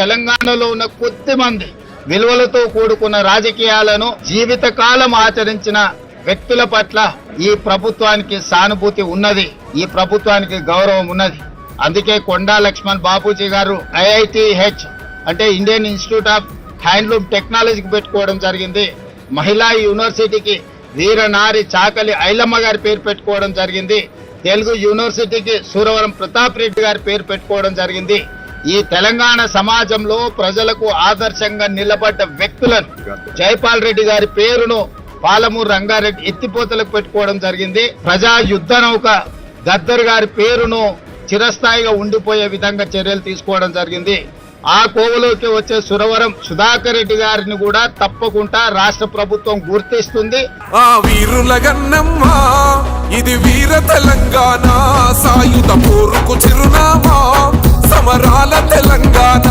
తెలంగాణలో ఉన్న కొద్ది మంది విలువలతో కూడుకున్న రాజకీయాలను జీవితకాలం ఆచరించిన వ్యక్తుల పట్ల ఈ ప్రభుత్వానికి సానుభూతి ఉన్నది, ఈ ప్రభుత్వానికి గౌరవం ఉన్నది. అందుకే కొండా లక్ష్మణ్ బాపూజీ గారు IITH అంటే ఇండియన్ ఇన్స్టిట్యూట్ ఆఫ్ హ్యాండ్లూమ్ టెక్నాలజీకి పెట్టుకోవడం జరిగింది. మహిళా యూనివర్సిటీకి వీరనారి చాకలి ఐలమ్మ గారి పేరు పెట్టుకోవడం జరిగింది. తెలుగు యూనివర్సిటీకి సూరవరం ప్రతాప్ రెడ్డి గారి పేరు పెట్టుకోవడం జరిగింది. ఈ తెలంగాణ సమాజంలో ప్రజలకు ఆదర్శంగా నిలబడ్డ వ్యక్తులను జైపాల్ రెడ్డి గారి పేరును పాలమూరు రంగారెడ్డి ఎత్తిపోతలకు పెట్టుకోవడం జరిగింది. ప్రజా యుద్ధ నౌక గద్దర్ గారి పేరును చిరస్థాయిగా ఉండిపోయే విధంగా చర్యలు తీసుకోవడం జరిగింది. ఆ కోవలోకి వచ్చే సురవరం సుధాకర్ రెడ్డి గారిని కూడా తప్పకుండా రాష్ట్ర ప్రభుత్వం గుర్తిస్తుంది. ఆ వీరుల గన్నమ్మ ఇది వీర తెలంగాణ, సాయుధ పోరుకు చిరునామా సమరాల తెలంగాణ.